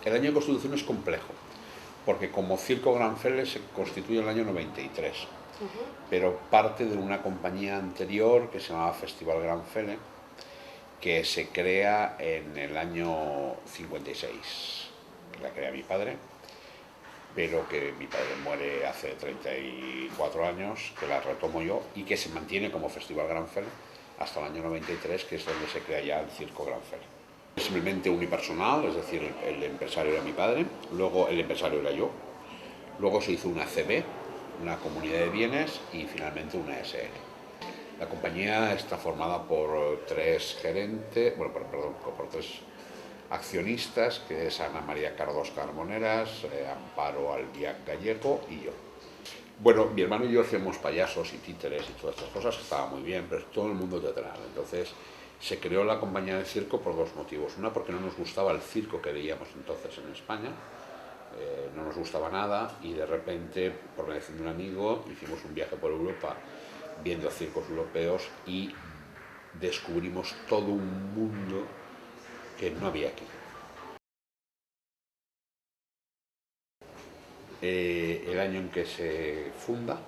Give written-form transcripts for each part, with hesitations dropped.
El año de constitución es complejo, porque como Circo Granfelle se constituye en el año 93, pero parte de una compañía anterior que se llamaba Festival Granfelle, que se crea en el año 56, que la crea mi padre, pero que mi padre muere hace 34 años, que la retomo yo y que se mantiene como Festival Granfelle hasta el año 93, que es donde se crea ya el Circo Granfelle. Simplemente unipersonal, es decir, el empresario era mi padre, luego el empresario era yo, luego se hizo una CB, una comunidad de bienes, y finalmente una SL. La compañía está formada por tres gerentes, bueno, perdón, por tres accionistas, que es Ana María Cardós Carboneras, Amparo Albiac Gallego y yo. Bueno, mi hermano y yo hacíamos payasos y títeres y todas estas cosas, estaba muy bien, pero todo el mundo teatral. Entonces se creó la compañía de circo por dos motivos. Una, porque no nos gustaba el circo que veíamos entonces en España, no nos gustaba nada, y de repente, por la decisión de un amigo, hicimos un viaje por Europa viendo circos europeos y descubrimos todo un mundo que no había aquí. El año en que se funda,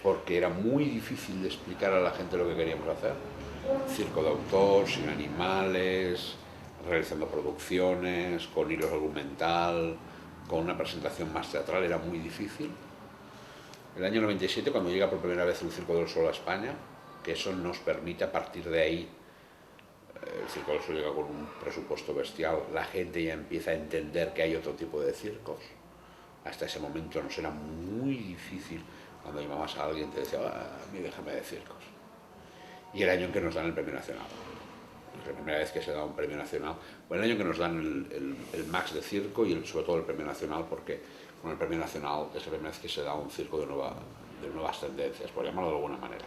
porque era muy difícil de explicar a la gente lo que queríamos hacer. Circo de autor, sin animales, realizando producciones, con hilo argumental, con una presentación más teatral, era muy difícil. El año 97, cuando llega por primera vez el Circo del Sol a España, que eso nos permite a partir de ahí, el Circo del Sol llega con un presupuesto bestial, la gente ya empieza a entender que hay otro tipo de circos. Hasta ese momento nos era muy difícil, cuando llamabas a alguien te decía, a mí déjame de circos. Y el año en que nos dan el premio nacional, es la primera vez que se da un premio nacional, o el año en que nos dan el Max de circo y sobre todo el premio nacional, porque con el premio nacional es la primera vez que se da un circo de nuevas tendencias, por llamarlo de alguna manera.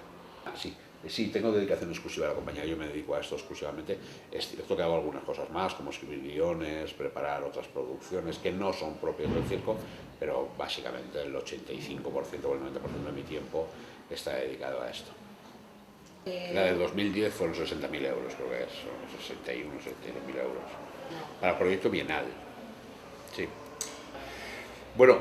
Sí, tengo dedicación exclusiva a la compañía, yo me dedico a esto exclusivamente. Es cierto que hago algunas cosas más, como escribir guiones, preparar otras producciones que no son propias del circo, pero básicamente el 85% o el 90% de mi tiempo está dedicado a esto. La del 2010 fueron 60.000 euros, creo que es, son 61, 62.000 euros, para el proyecto bienal. Sí. Bueno,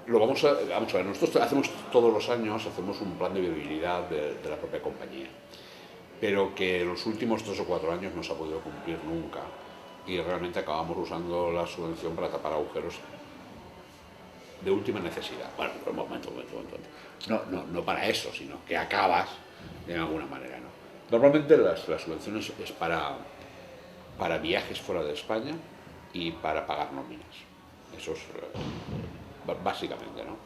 vamos a ver, nosotros hacemos todos los años un plan de viabilidad de la propia compañía, pero que los últimos 3 o 4 años no se ha podido cumplir nunca, y realmente acabamos usando la subvención para tapar agujeros de última necesidad. Bueno, un momento. No para eso, sino que acabas de alguna manera, ¿no? Normalmente las subvenciones es para viajes fuera de España y para pagar nóminas. Eso es básicamente, ¿no?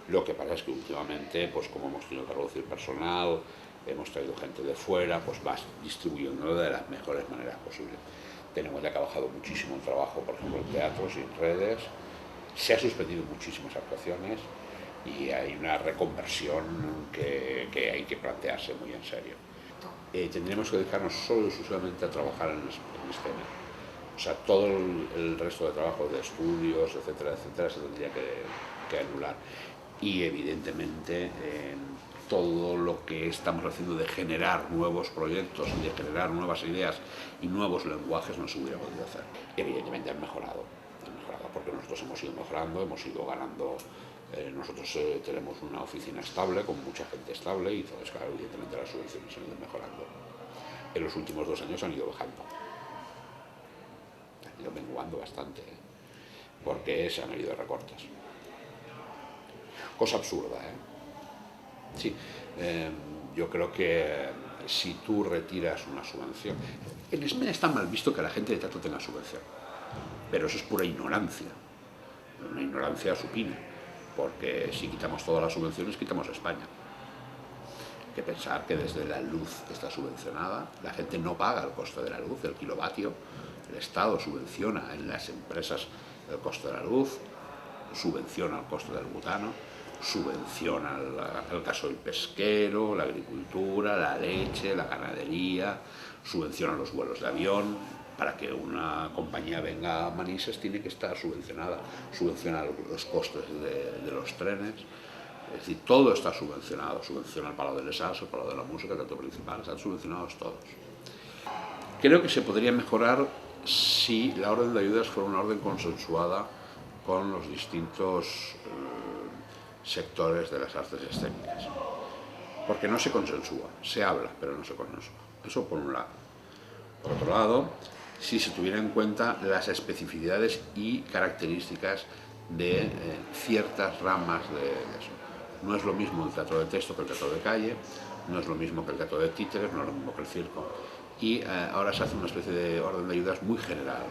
Lo que pasa es que últimamente, pues como hemos tenido que reducir personal, hemos traído gente de fuera, pues vas distribuyéndolo de las mejores maneras posibles. Tenemos ya que ha bajado muchísimo el trabajo, por ejemplo, en teatros y en redes. Se ha suspendido muchísimas actuaciones y hay una reconversión que hay que plantearse muy en serio. Tendríamos que dedicarnos solo y exclusivamente a trabajar en escena. O sea, todo el resto de trabajo de estudios, etcétera, se tendría que anular. Y evidentemente todo lo que estamos haciendo de generar nuevos proyectos, de generar nuevas ideas y nuevos lenguajes no se hubiera podido hacer. Evidentemente han mejorado, porque nosotros hemos ido mejorando, hemos ido ganando. Nosotros tenemos una oficina estable, con mucha gente estable, y entonces, claro, evidentemente las subvenciones han ido mejorando. En los últimos 2 años han ido bajando. Han ido menguando bastante, porque se han ido recortes. Cosa absurda, ¿eh? Sí, yo creo que si tú retiras una subvención... En España está mal visto que la gente de teatro tenga subvención, pero eso es pura ignorancia, una ignorancia supina, porque si quitamos todas las subvenciones, quitamos España. Hay que pensar que desde la luz está subvencionada, la gente no paga el coste de la luz, el kilovatio, el Estado subvenciona en las empresas el coste de la luz, subvenciona el coste del butano, subvenciona el caso del pesquero, la agricultura, la leche, la ganadería, subvenciona los vuelos de avión. Para que una compañía venga a Manises tiene que estar subvencionada, subvenciona los costes de los trenes. Es decir, todo está subvencionado, subvenciona el Palau de les Arts, el Palau de la Música, el Teatro Principal, están subvencionados todos. Creo que se podría mejorar si la orden de ayudas fuera una orden consensuada con los distintos sectores de las artes escénicas. Porque no se consensúa, se habla, pero no se consensúa. Eso por un lado. Por otro lado, si se tuviera en cuenta las especificidades y características de ciertas ramas de eso. No es lo mismo el teatro de texto que el teatro de calle, no es lo mismo que el teatro de títeres, no es lo mismo que el circo. Y ahora se hace una especie de orden de ayudas muy general,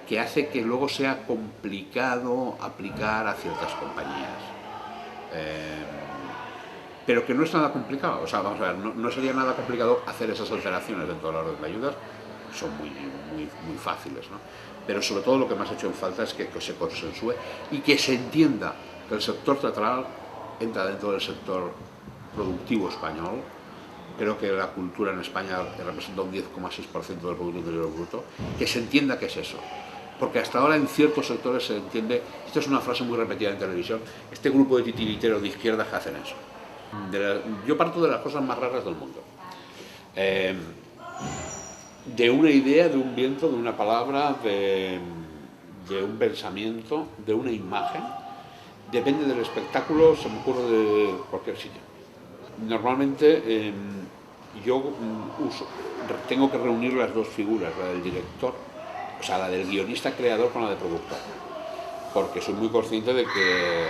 que hace que luego sea complicado aplicar a ciertas compañías. Pero que no es nada complicado, o sea, vamos a ver, no sería nada complicado hacer esas alteraciones dentro de la orden de ayudas, son muy fáciles, ¿no? Pero sobre todo lo que más ha hecho en falta es que se consensúe y que se entienda que el sector teatral entra dentro del sector productivo español. Creo que la cultura en España representa un 10,6% del Producto Interior Bruto, que se entienda qué es eso. Porque hasta ahora en ciertos sectores se entiende, esta es una frase muy repetida en televisión, este grupo de titiriteros de izquierda que hacen eso. Yo parto de las cosas más raras del mundo. De una idea, de un viento, de una palabra, de un pensamiento, de una imagen. Depende del espectáculo, se me ocurre de cualquier sitio. Normalmente yo tengo que reunir las dos figuras, la del director, o sea, la del guionista creador con la de productor, porque soy muy consciente de que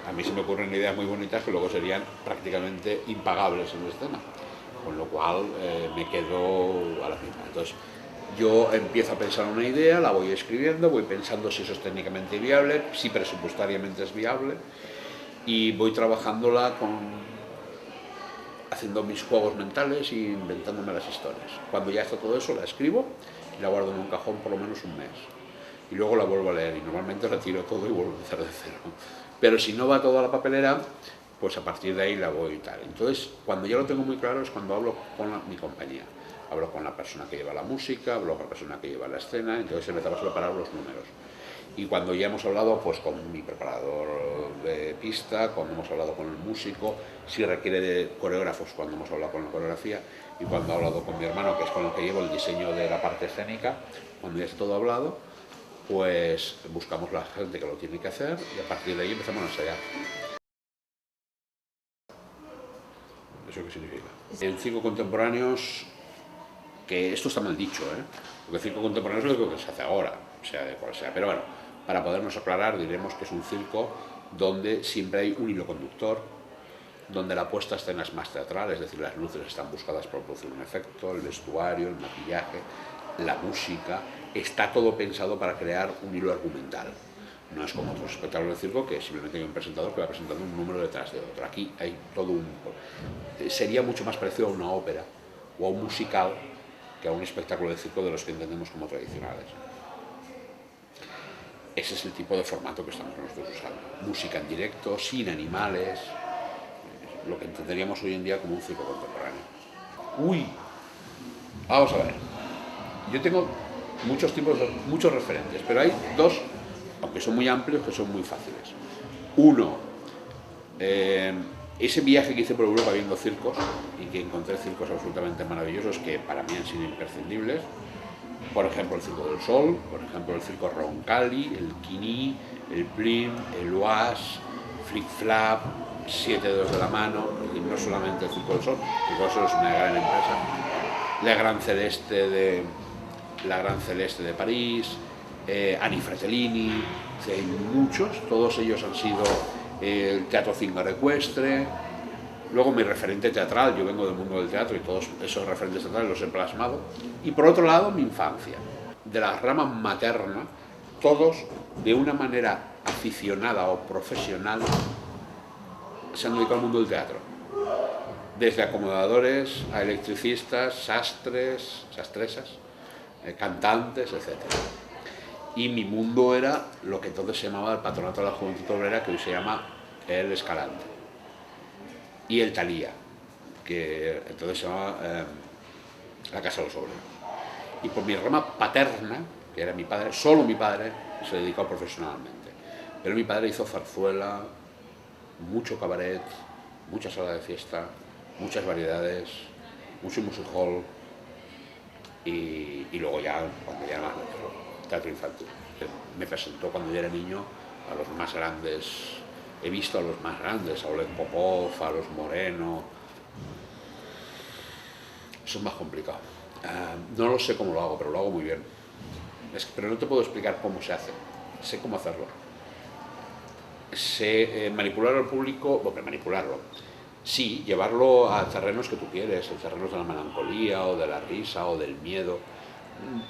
a mí se me ocurren ideas muy bonitas que luego serían prácticamente impagables en escena, con lo cual me quedo a la misma. Entonces yo empiezo a pensar una idea, la voy escribiendo, voy pensando si eso es técnicamente viable, si presupuestariamente es viable, y voy trabajándola haciendo mis juegos mentales e inventándome las historias. Cuando ya está todo eso, la escribo y la guardo en un cajón por lo menos un mes. Y luego la vuelvo a leer y normalmente retiro todo y vuelvo a empezar de cero. Pero si no va todo a la papelera, pues a partir de ahí la voy y tal. Entonces, cuando ya lo tengo muy claro es cuando hablo con mi compañía. Hablo con la persona que lleva la música, hablo con la persona que lleva la escena, entonces empezamos a preparar los números. Y cuando ya hemos hablado pues con mi preparador de pista, cuando hemos hablado con el músico, si requiere de coreógrafos, cuando hemos hablado con la coreografía, y cuando he hablado con mi hermano, que es con el que llevo el diseño de la parte escénica, cuando ya está todo hablado, pues buscamos la gente que lo tiene que hacer y a partir de ahí empezamos a ensayar. ¿Eso qué significa? En circo contemporáneos, que esto está mal dicho, porque el circo contemporáneo es lo que se hace ahora, sea de cual sea, pero bueno, para podernos aclarar diremos que es un circo donde siempre hay un hilo conductor, donde la puesta a escena es más teatral, es decir, las luces están buscadas por producir un efecto, el vestuario, el maquillaje, la música, está todo pensado para crear un hilo argumental. No es como otros espectáculos de circo que simplemente hay un presentador que va presentando un número detrás de otro. Aquí hay todo sería mucho más parecido a una ópera o a un musical que a un espectáculo de circo de los que entendemos como tradicionales. Ese es el tipo de formato que estamos nosotros usando. Música en directo, sin animales, lo que entenderíamos hoy en día como un circo contemporáneo. Vamos a ver. Yo tengo muchos referentes, pero hay dos, aunque son muy amplios, que son muy fáciles. Uno, ese viaje que hice por Europa viendo circos y que encontré circos absolutamente maravillosos que para mí han sido imprescindibles. Por ejemplo, el Circo del Sol, por ejemplo, el Circo Roncalli, el Quini, el Blim, el Oise, Flick Flap, Siete Dedos de la Mano, y no solamente el Circo del Sol, el Circo del Sol es una gran empresa, la Gran Celeste de París, Ani Fratellini, hay muchos, todos ellos han sido el Teatro Zingaro Ecuestre. Luego mi referente teatral, yo vengo del mundo del teatro y todos esos referentes teatrales los he plasmado. Y por otro lado, mi infancia. De la rama materna, todos de una manera aficionada o profesional se han dedicado al mundo del teatro. Desde acomodadores a electricistas, sastres, sastresas, cantantes, etc. Y mi mundo era lo que entonces se llamaba el Patronato de la Juventud Obrera, que hoy se llama el Escalante. Y el Talía, que entonces se llamaba la Casa de los Obreros. Y por mi rama paterna, que era mi padre, solo mi padre se dedicó profesionalmente. Pero mi padre hizo zarzuela, mucho cabaret, mucha sala de fiesta, muchas variedades, mucho music hall. y luego ya, cuando ya era más teatro infantil. Me presentó cuando yo era niño a los más grandes, he visto a los más grandes, a Oleg Popov, a los Moreno. Eso es más complicado. No lo sé cómo lo hago, pero lo hago muy bien. Pero no te puedo explicar cómo se hace. Sé cómo hacerlo. Sé manipular al público, bueno, manipularlo. Sí, llevarlo a terrenos que tú quieres, a terrenos de la melancolía o de la risa o del miedo.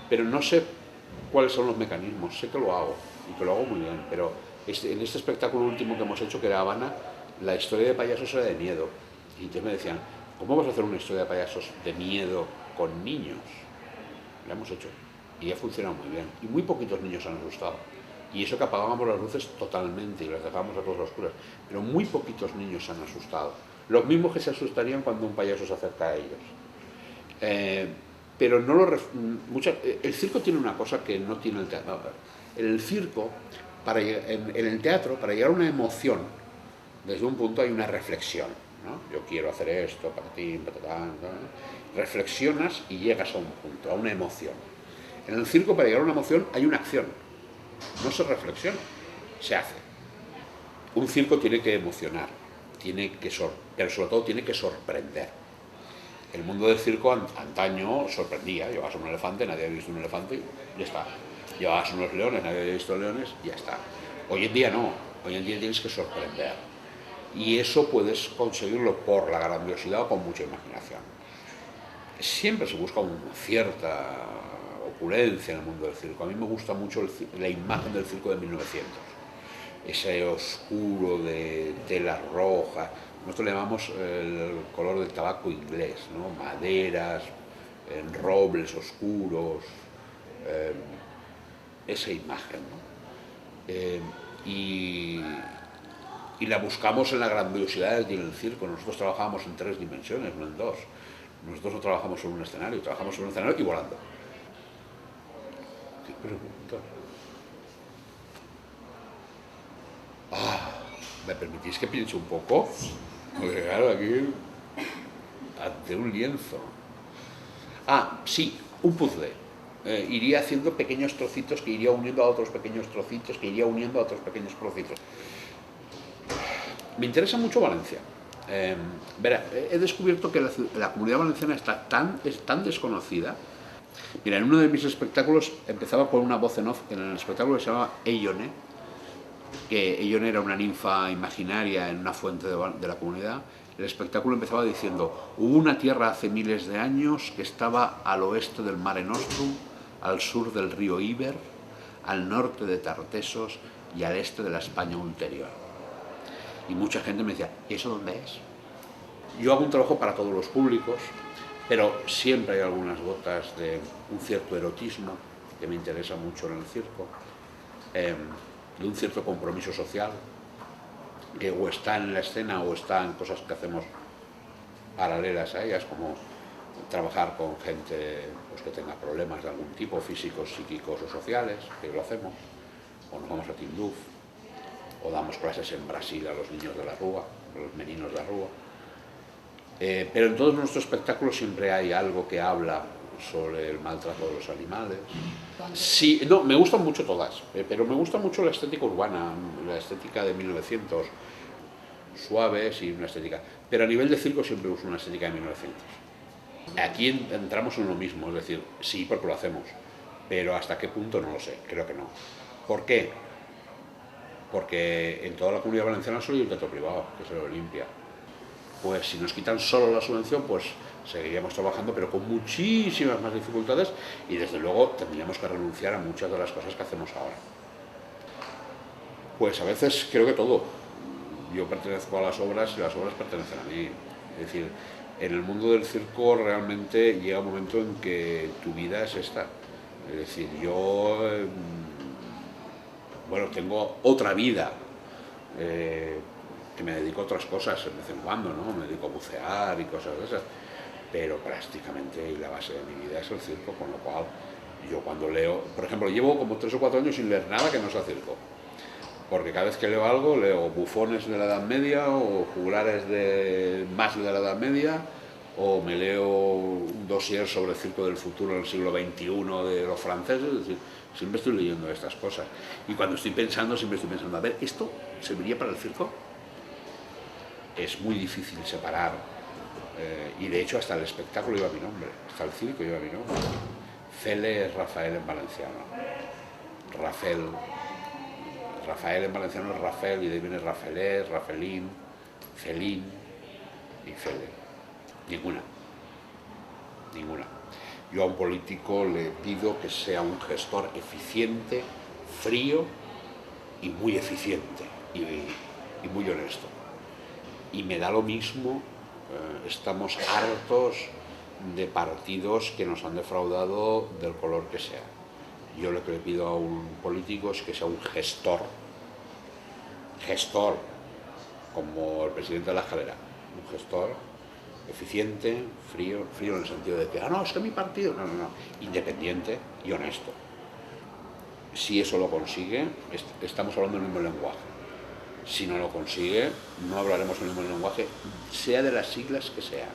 Pero no sé cuáles son los mecanismos. Sé que lo hago y que lo hago muy bien. Pero en este espectáculo último que hemos hecho, que era Habana, la historia de payasos era de miedo. Y entonces me decían, ¿cómo vas a hacer una historia de payasos de miedo con niños? La hemos hecho y ha funcionado muy bien. Y muy poquitos niños se han asustado. Y eso que apagábamos las luces totalmente y las dejábamos a todas oscuras. Pero muy poquitos niños se han asustado. Los mismos que se asustarían cuando un payaso se acerca a ellos. Pero no lo el circo tiene una cosa que no tiene el teatro. En el circo, en el teatro, para llegar a una emoción, desde un punto hay una reflexión, ¿no? Yo quiero hacer esto, patatín, patatán, reflexionas y llegas a un punto, a una emoción. En el circo, para llegar a una emoción, hay una acción. No se reflexiona, se hace. Un circo tiene que emocionar, pero sobre todo tiene que sorprender. El mundo del circo antaño sorprendía. Llevabas un elefante, nadie había visto un elefante y ya está. Llevabas unos leones, nadie había visto leones y ya está. Hoy en día no, hoy en día tienes que sorprender. Y eso puedes conseguirlo por la grandiosidad o con mucha imaginación. Siempre se busca una cierta opulencia en el mundo del circo. A mí me gusta mucho la imagen del circo de 1900. Ese oscuro de telas rojas. Nosotros le llamamos el color del tabaco inglés, ¿no? Maderas, robles oscuros, esa imagen, ¿no? Y la buscamos en la grandiosidad del circo. Nosotros trabajamos en 3 dimensiones, no en 2. Nosotros no trabajamos sobre un escenario, trabajamos sobre un escenario y volando. ¿Qué pregunta? ¿Me permitís que piense un poco? Porque claro, aquí ante un lienzo. Sí, un puzzle. Iría haciendo pequeños trocitos que iría uniendo a otros pequeños trocitos, que iría uniendo a otros pequeños trocitos. Me interesa mucho Valencia. Verá, he descubierto que la comunidad valenciana es tan desconocida. Mira, en uno de mis espectáculos empezaba con una voz en off, en el espectáculo que se llamaba Eyone, que Eyone era una ninfa imaginaria en una fuente de la comunidad. El espectáculo empezaba diciendo: hubo una tierra hace miles de años que estaba al oeste del Mare Nostrum, al sur del río Iber, al norte de Tartesos y al este de la España ulterior. Y mucha gente me decía, ¿y eso dónde es? Yo hago un trabajo para todos los públicos, pero siempre hay algunas gotas de un cierto erotismo que me interesa mucho en el circo, de un cierto compromiso social, que o está en la escena o está en cosas que hacemos paralelas a ellas, como trabajar con gente pues, que tenga problemas de algún tipo, físicos, psíquicos o sociales, que lo hacemos, o nos vamos a Tinduf, o damos clases en Brasil a los niños de la Rúa, a los meninos de la Rúa. Pero en todos nuestros espectáculos siempre hay algo que habla sobre el maltrato de los animales. Sí, no, me gustan mucho todas, pero me gusta mucho la estética urbana, la estética de 1900, suaves y una estética. Pero a nivel de circo siempre uso una estética de 1900. Aquí entramos en lo mismo, es decir, sí, porque lo hacemos, pero hasta qué punto no lo sé, creo que no. ¿Por qué? Porque en toda la Comunidad Valenciana solo hay un teatro privado, que es el Olimpia. Pues si nos quitan solo la subvención, pues seguiríamos trabajando, pero con muchísimas más dificultades y desde luego tendríamos que renunciar a muchas de las cosas que hacemos ahora. Pues a veces creo que todo. Yo pertenezco a las obras y las obras pertenecen a mí. Es decir, en el mundo del circo realmente llega un momento en que tu vida es esta. Es decir, yo tengo otra vida, que me dedico a otras cosas de vez en cuando, ¿no? Me dedico a bucear y cosas de esas, pero prácticamente la base de mi vida es el circo, con lo cual yo cuando leo, por ejemplo, llevo como 3 o 4 años sin leer nada que no sea circo, porque cada vez que leo algo, leo bufones de la Edad Media o juglares más de la Edad Media o me leo un dossier sobre el circo del futuro en el siglo XXI de los franceses, es decir, siempre estoy leyendo estas cosas. Y cuando estoy pensando, siempre estoy pensando, a ver, ¿esto serviría para el circo? Es muy difícil separar, y de hecho hasta el espectáculo lleva mi nombre, hasta el circo lleva mi nombre. Cele es Rafael en valenciano. Rafael en valenciano es Rafael, y de ahí viene Rafaelés, Rafelín, Celín y Cele. Ninguna. Yo a un político le pido que sea un gestor eficiente, frío y muy eficiente y muy honesto. Y me da lo mismo, estamos hartos de partidos que nos han defraudado del color que sea. Yo lo que le pido a un político es que sea un gestor, como el presidente de la Escalera, un gestor eficiente, frío en el sentido de que, no, es que mi partido, no, independiente y honesto. Si eso lo consigue, estamos hablando del mismo lenguaje. Si no lo consigue, no hablaremos el mismo lenguaje, sea de las siglas que sean.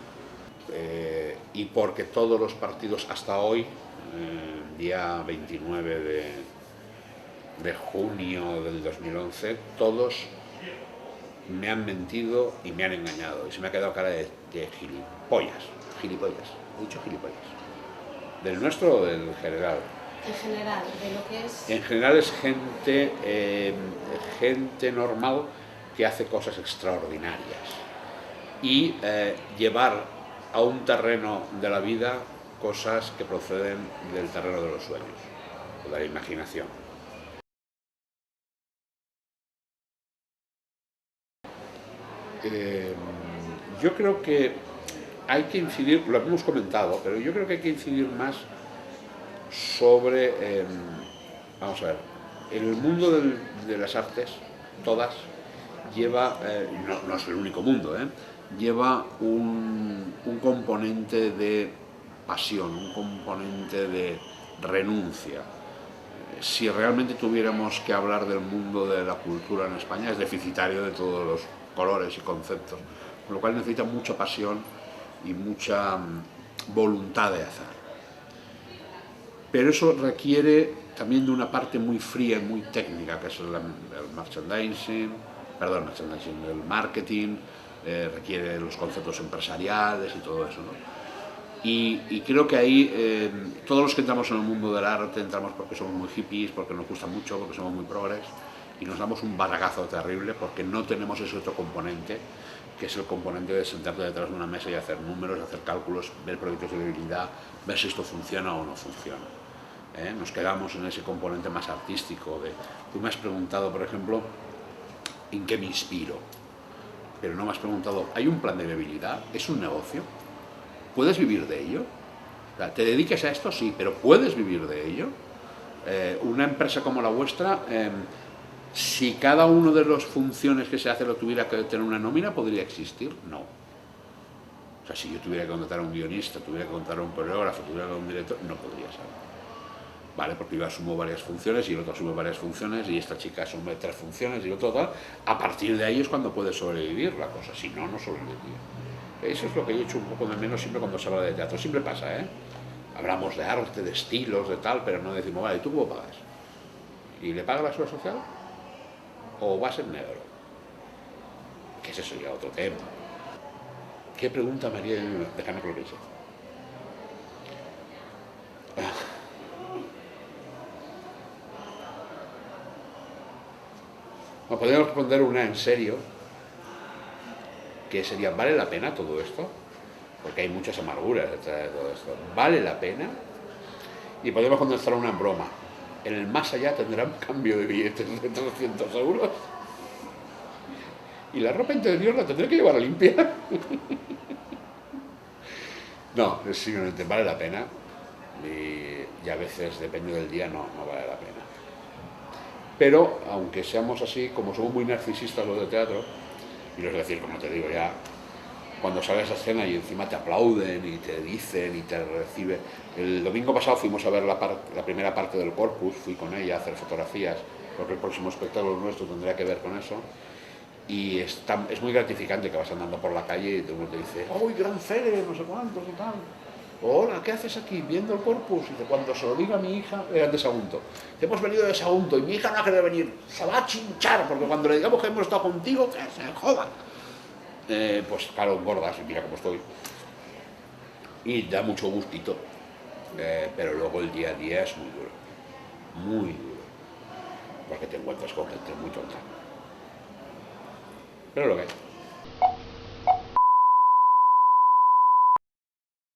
Y porque todos los partidos hasta hoy, día 29 de junio del 2011, todos me han mentido y me han engañado. Y se me ha quedado cara de gilipollas. He dicho gilipollas. ¿Del nuestro o del general? En general, de lo que es... En general es gente normal que hace cosas extraordinarias. Y llevar a un terreno de la vida cosas que proceden del terreno de los sueños, o de la imaginación. Yo creo que hay que incidir, lo hemos comentado, pero yo creo que hay que incidir más sobre, vamos a ver, el mundo de las artes, todas, lleva, no es el único mundo, lleva un componente de pasión, un componente de renuncia. Si realmente tuviéramos que hablar del mundo de la cultura en España, es deficitario de todos los colores y conceptos, con lo cual necesita mucha pasión y mucha voluntad de hacer. Pero eso requiere también de una parte muy fría y muy técnica, que es el merchandising, el marketing, requiere los conceptos empresariales y todo eso, ¿no? Y creo que ahí todos los que entramos en el mundo del arte entramos porque somos muy hippies, porque nos gusta mucho, porque somos muy progres, y nos damos un batacazo terrible porque no tenemos ese otro componente, que es el componente de sentarte detrás de una mesa y hacer números, hacer cálculos, ver proyectos de viabilidad, ver si esto funciona o no funciona. Nos quedamos en ese componente más artístico. Tú me has preguntado, por ejemplo, ¿en qué me inspiro? Pero no me has preguntado, ¿hay un plan de viabilidad? ¿Es un negocio? ¿Puedes vivir de ello? O sea, ¿te dedicas a esto? Sí, pero ¿puedes vivir de ello? Una empresa como la vuestra, si cada uno de las funciones que se hace lo tuviera que tener una nómina, ¿podría existir? No. O sea, si yo tuviera que contratar a un guionista, tuviera que contratar a un coreógrafo, tuviera que contratar a un director, no podría ser. ¿Vale? Porque yo asumo varias funciones y el otro asume varias funciones y esta chica asume 3 funciones y el otro tal. A partir de ahí es cuando puede sobrevivir la cosa, si no, no sobreviviría. Eso es lo que yo he hecho un poco de menos siempre cuando se habla de teatro. Siempre pasa, hablamos de arte, de estilos, de tal, pero no decimos, vale, ¿y tú cómo pagas? ¿Y le pagas la seguridad social? ¿O vas en negro? Que ese sería otro tema. ¿Qué pregunta me haría? Déjame que lo piense. No, podríamos responder una en serio, que sería, ¿vale la pena todo esto? Porque hay muchas amarguras detrás de todo esto. ¿Vale la pena? Y podemos contestar una en broma. En el más allá tendrán cambio de billetes de 300 euros. Y la ropa interior la tendré que llevar a limpiar. No, simplemente vale la pena. Y a veces, depende del día, no vale la pena. Pero, aunque seamos así, como somos muy narcisistas los de teatro, y los de decir, como te digo ya, cuando sales a escena y encima te aplauden y te dicen y te reciben. El domingo pasado fuimos a ver la primera parte del Corpus, fui con ella a hacer fotografías, porque el próximo espectáculo nuestro tendría que ver con eso. Y es muy gratificante que vas andando por la calle y todo el mundo te dice, ¡ay, gran Fere! No sé cuántos y tal. Hola, ¿qué haces aquí? Viendo el Corpus. Y dice, cuando se lo diga a mi hija, de Sagunto. Hemos venido de Sagunto y mi hija no ha querido venir. Se va a chinchar, porque cuando le digamos que hemos estado contigo, que se joda. Pues claro, engordas y mira cómo estoy. Y da mucho gustito. Pero luego el día a día es muy duro. Muy duro. Porque te encuentras con gente muy tonta. Pero lo que hay.